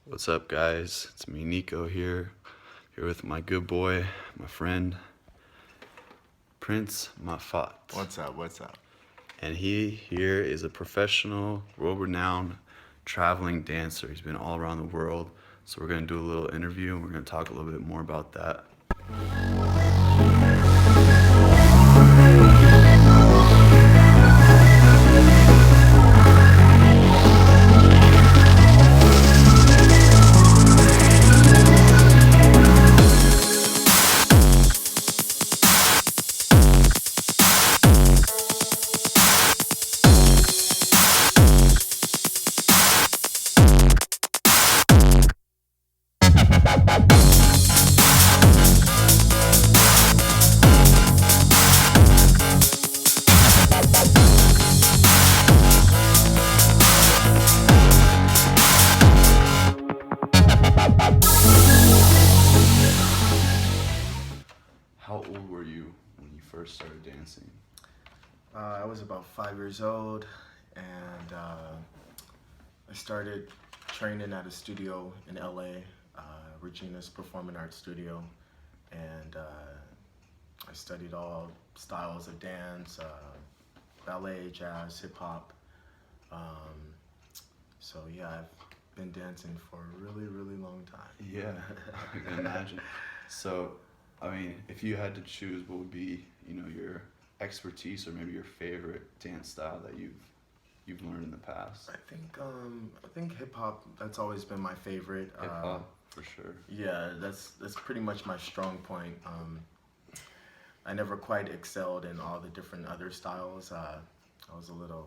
What's up, guys? It's me, Nico, here with my good boy, my friend, Prince Moffett. What's up? What's up? And he here is a professional, world-renowned traveling dancer. He's been all around the world. So we're going to do a little interview, and we're going to talk a little bit more about that. How old were you when you first started dancing? I was about 5 years old, and I started training at a studio in LA, Regina's Performing Arts Studio, and I studied all styles of dance, ballet, jazz, hip hop. Um, so yeah, I've been dancing for a really, really long time. Yeah, I can imagine. So, I mean, if you had to choose, what would be, your expertise or maybe your favorite dance style that you've learned in the past? I think hip hop. That's always been my favorite. Hip hop, for sure. Yeah, that's pretty much my strong point. I never quite excelled in all the different other styles. I was a little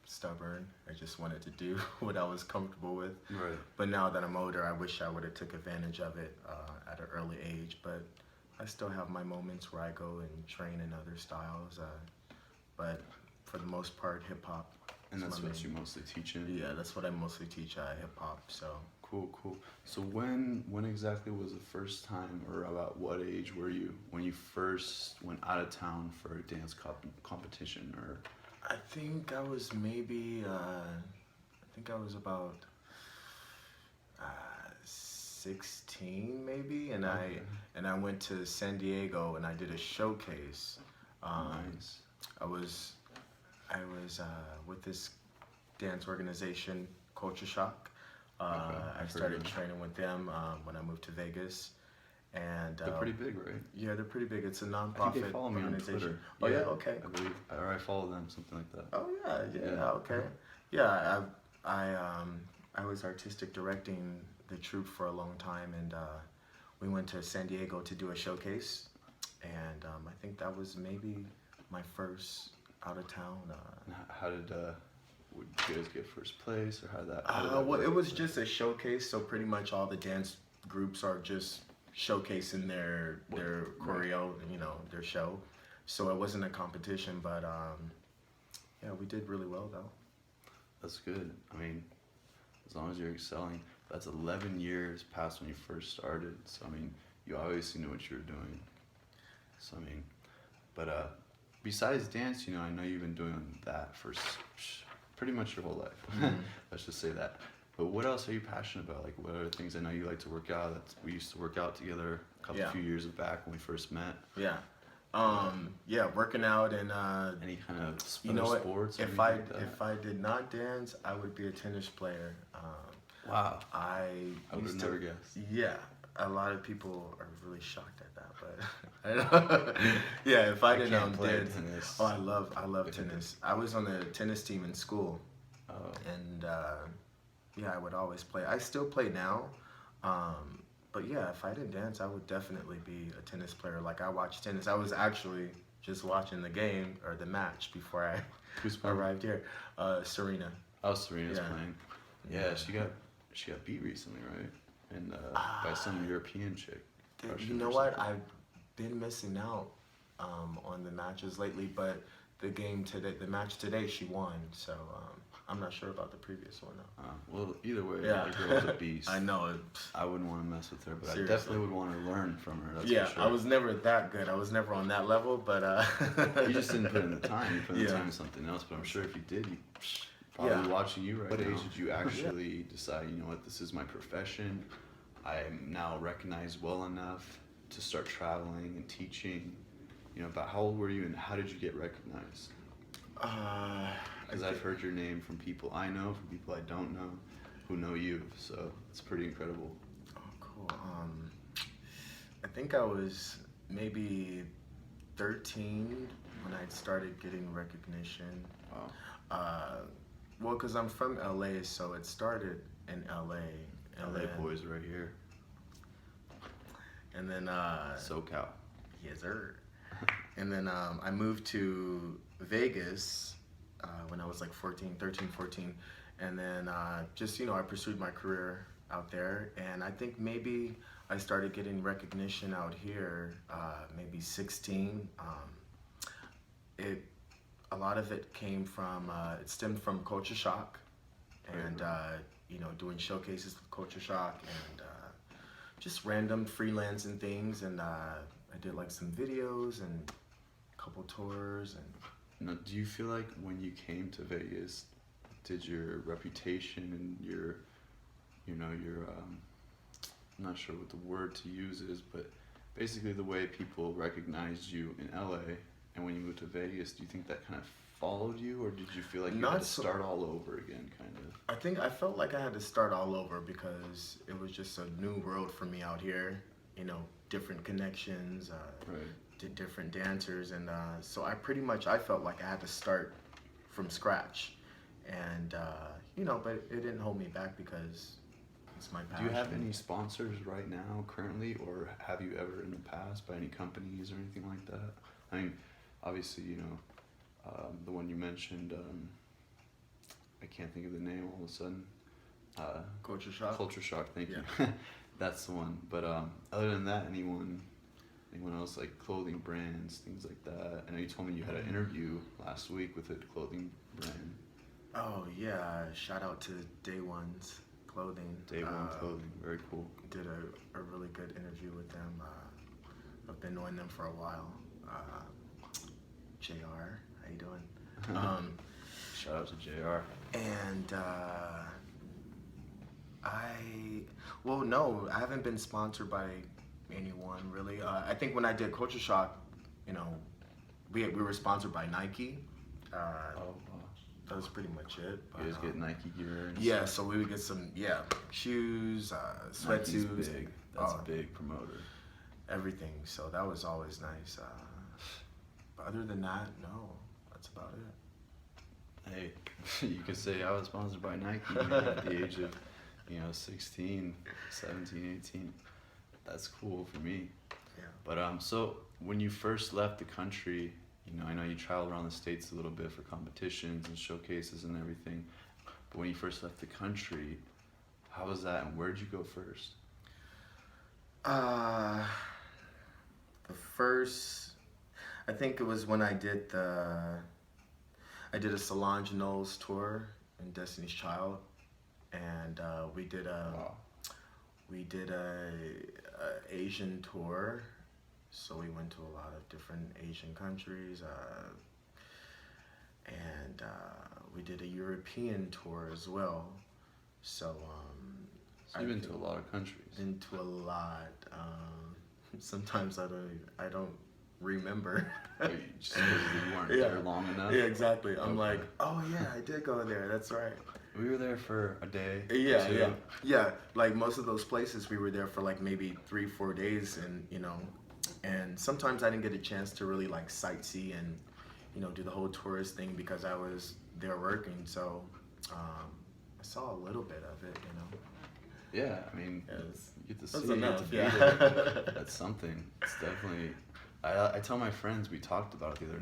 stubborn. I just wanted to do what I was comfortable with. Right. But now that I'm older, I wish I would have took advantage of it at an early age. But I still have my moments where I go and train in other styles. But for the most part, hip hop. And that's what you mostly teach in? Yeah, that's what I mostly teach, hip hop. So. Cool. So when exactly was the first time, or about what age were you when you first went out of town for a dance competition? Or I think I was maybe, I think I was about 16 maybe, and Okay. I went to San Diego and I did a showcase. Nice. I was with this dance organization, Culture Shock. Okay, I I've heard started of them. training with them when I moved to Vegas, and They're pretty big, right? yeah, they're pretty big. It's a I nonprofit think they follow me on organization. Twitter. Oh yeah, okay. I believe, or I follow them, something like that. Oh yeah, Yeah. okay. Yeah, I was artistic directing the troupe for a long time, and we went to San Diego to do a showcase, and I think that was maybe my first out of town. And how did would you guys get first place, or how did that Well, it work? was just a showcase, so pretty much all the dance groups are just showcasing their choreo, their show. So it wasn't a competition, but yeah, we did really well though. That's good. I mean, as long as you're excelling, that's 11 years past when you first started. So I mean, you obviously knew what you were doing. So I mean, but besides dance, I know you've been doing that for pretty much your whole life. Mhm. Let's just say that. But what else are you passionate about? Like, what other things? I know you like to work out. We used to work out together Yeah. few years back when we first met. Yeah. Yeah, working out and Any kind of you know other what? sports? or If anything I like that? if I did not dance, I would be a tennis player. Wow, I I would have used to- never guessed. Yeah, a lot of people are really shocked at that, but yeah, if I didn't can't play dance, tennis. oh, I love tennis. I was on the tennis team in school, Oh, and yeah, I would always play. I still play now, but yeah, if I didn't dance, I would definitely be a tennis player. Like I watch tennis. I was actually just watching the game or the match before I who's playing? arrived here. Serena. Oh, Serena's Yeah. playing. Yeah, she got beat recently, right? And by some European chick. You Russian know or what? something. I've been missing out on the matches lately, but the match today, she won. So I'm not sure about the previous one though. Well, either way, Yeah. the girl's a beast. I know. I wouldn't want to mess with her, but Seriously. I definitely would want to learn from her. That's Yeah, for sure. I was never that good. I was never on that level, but You just didn't put in the time. You put in the Yeah. time in something else. But I'm sure if you did, you probably watching you right What now. age Did you actually decide, you know what, this is my profession? I'm now recognized well enough to start traveling and teaching. You know, about how old were you and how did you get recognized? Because I've heard your name from people I know, from people I don't know, who know you. So it's pretty incredible. Oh, cool. I think I was maybe 13 when I started getting recognition. Wow. Well, because I'm from LA, so it started in LA. LA boys right here. And then SoCal. yes, sir. And then I moved to Vegas when I was like 14, and then just, you know, I pursued my career out there, and I think maybe I started getting recognition out here maybe 16. A lot of it came from it stemmed from Culture Shock, and you know, doing showcases with Culture Shock, and just random freelancing things, and I did like some videos and a couple tours. And now, do you feel like when you came to Vegas, did your reputation and your, you know, your I'm not sure what the word to use is, but basically the way people recognized you in LA and when you moved to Vegas, do you think that kind of followed you, or did you feel like you had to start all over again, kind of? I think I felt like I had to start all over because it was just a new world for me out here. You know, different connections, different dancers, and so I felt like I had to start from scratch, and you know, but it didn't hold me back because it's my passion. Do you have any sponsors right now, currently, or have you ever in the past by any companies or anything like that? I mean, obviously, you know, the one you mentioned, I can't think of the name all of a sudden. Culture Shock. Culture Shock, thank Yeah. you. That's the one. But other than that, anyone else, like clothing brands, things like that? I know you told me you had an interview last week with a clothing brand. Oh yeah, shout out to Day One's Clothing. Day One Clothing, very cool. Did a really good interview with them. I've been knowing them for a while. JR, how you doing? Shout out to JR. And no, I haven't been sponsored by anyone really. I think when I did Culture Shock, you know, we were sponsored by Nike. That was pretty much it. You guys get Nike gear and yeah, stuff? so we would get some shoes, Nike's sweatsuits. big. That's a big promoter. Everything. So that was always nice. But other than that, no, that's about it. Hey, you could say I was sponsored by Nike at the age of, you know, 16, 17, 18. That's cool for me. Yeah. But so when you first left the country, you know, I know you traveled around the States a little bit for competitions and showcases and everything. But when you first left the country, how was that, and where did you go first? The first, I think it was when I did a Solange Knowles tour in Destiny's Child, and we did a Asian tour, so we went to a lot of different Asian countries, and we did a European tour as well. So So you've been to a lot of countries. Been to a lot. Sometimes I don't remember. You just you weren't there long enough. Yeah, exactly. I'm like, oh yeah, I did go there. That's right. We were there for a day. Yeah. Like most of those places, we were there for like maybe 3-4 days, and you know, and sometimes I didn't get a chance to really like sightsee and, you know, do the whole tourist thing because I was there working. So I saw a little bit of it, you know. Yeah, I mean, you get to see, enough, you get to be there. That's something. It's definitely. I tell my friends, we talked about it the other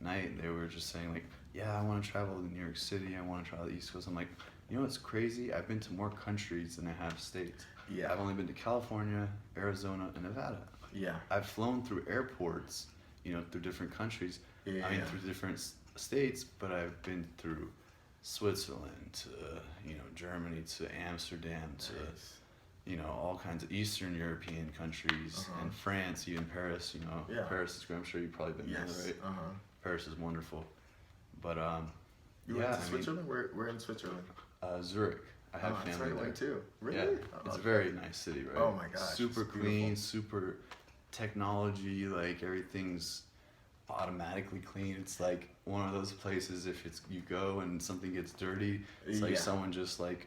night. They were just saying like, yeah, I want to travel to New York City. I want to travel to the East Coast. I'm like, you know what's crazy? I've been to more countries than I have states. Yeah. I've only been to California, Arizona, and Nevada. Yeah. I've flown through airports, you know, through different countries. Yeah. I mean, through different states, but I've been through Switzerland to, you know, Germany to Amsterdam to, you know, all kinds of Eastern European countries, and France, even Paris, you know. Yeah. Paris is great. I'm sure you've probably been there, right? Paris is wonderful. But You Yeah, went I to mean- Switzerland? We're in Switzerland. Zurich. I have That's family where I there. went too. Really? Yeah, Oh, it's a okay. very nice city, right? Oh my gosh, Super it's clean, beautiful. super technology, like everything's automatically clean. It's like one of those places if it's you go and something gets dirty, it's like Yeah. someone just like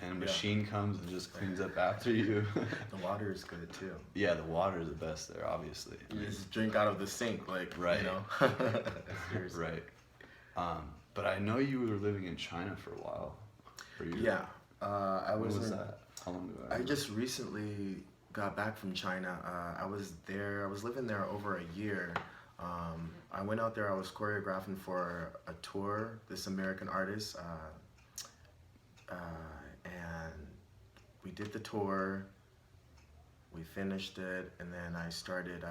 and a Yeah. machine comes and just cleans up after you. The water is good too. Yeah, the water is the best there, obviously. I You mean, just drink out of the sink, like, Right. you know? Seriously. right. But I know you were living in China for a while. Were you? Yeah. I When was in, that? How long ago? I just recently got back from China. I was living there over a year. I went out there, I was choreographing for a tour, this American artist, and we did the tour, we finished it, and then I started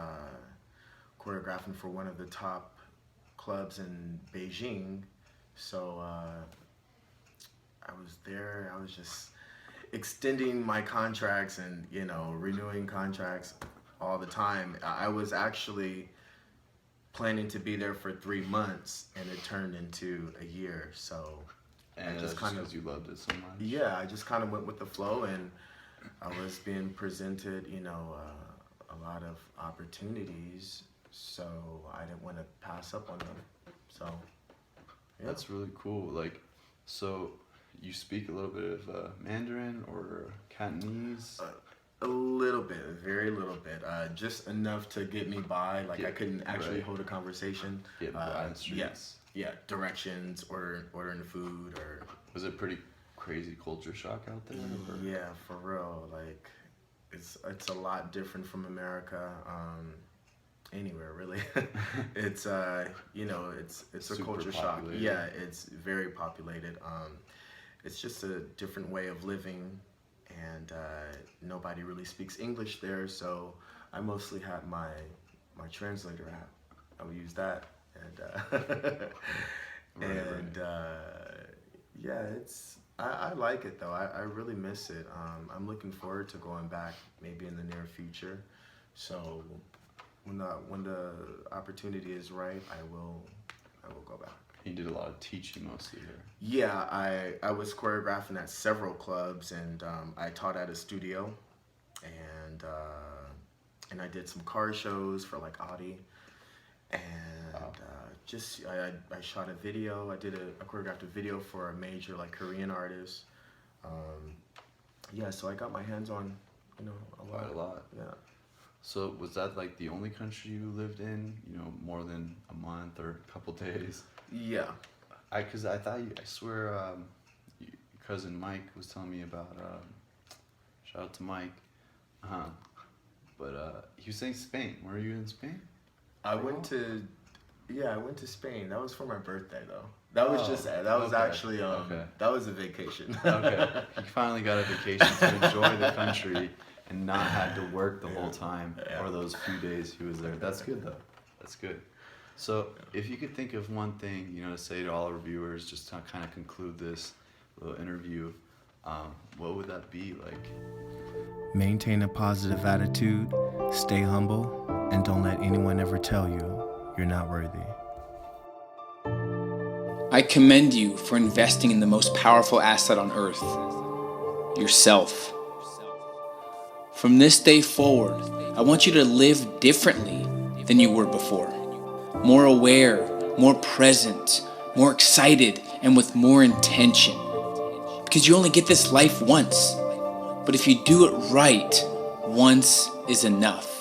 choreographing for one of the top clubs in Beijing. So I was there, I was just extending my contracts and, you know, renewing contracts all the time. I was actually planning to be there for 3 months, and it turned into a year. So And I that's just just kind of, because you loved it so much. yeah, I just kind of went with the flow, and I was being presented, you know, a lot of opportunities, so I didn't want to pass up on them. So yeah. That's really cool. Like, so you speak a little bit of Mandarin or Cantonese? A little bit, a very little bit, just enough to get me by. Like I couldn't actually right. hold a conversation. Get by the streets. Yes, yeah, directions, ordering food, or Was it pretty crazy culture shock out there? Or? yeah, for real. Like it's a lot different from America. Anywhere really. It's you know, it's a Super culture shock. populated. Yeah, it's very populated. It's just a different way of living, and nobody really speaks English there, so I mostly had my translator app. I would use that, and Right. yeah, I like it though. I really miss it. I'm looking forward to going back maybe in the near future. So when the opportunity is right, I will go back. You did a lot of teaching mostly here. Yeah, I was choreographing at several clubs, and I taught at a studio, and I did some car shows for like Audi, and Wow. just I shot a video. I did I choreographed a video for a major like Korean artist. Yeah, so I got my hands on, you know, Quite a lot. Yeah. So was that like the only country you lived in? You know, more than a month or a couple days? Yeah. Cause I thought I swear, your cousin Mike was telling me about. Shout out to Mike. But he was saying Spain. Were you in Spain? I went to Spain. That was for my birthday though. That was okay, actually okay. that was a vacation. Okay. He finally got a vacation to enjoy the country and not had to work the whole time Yeah. or those few days he was there. That's good though. That's good. So if you could think of one thing, you know, to say to all our viewers, just to kind of conclude this little interview, what would that be like? Maintain a positive attitude, stay humble, and don't let anyone ever tell you you're not worthy. I commend you for investing in the most powerful asset on earth, yourself. From this day forward, I want you to live differently than you were before. More aware, more present, more excited, and with more intention. Because you only get this life once. But if you do it right, once is enough.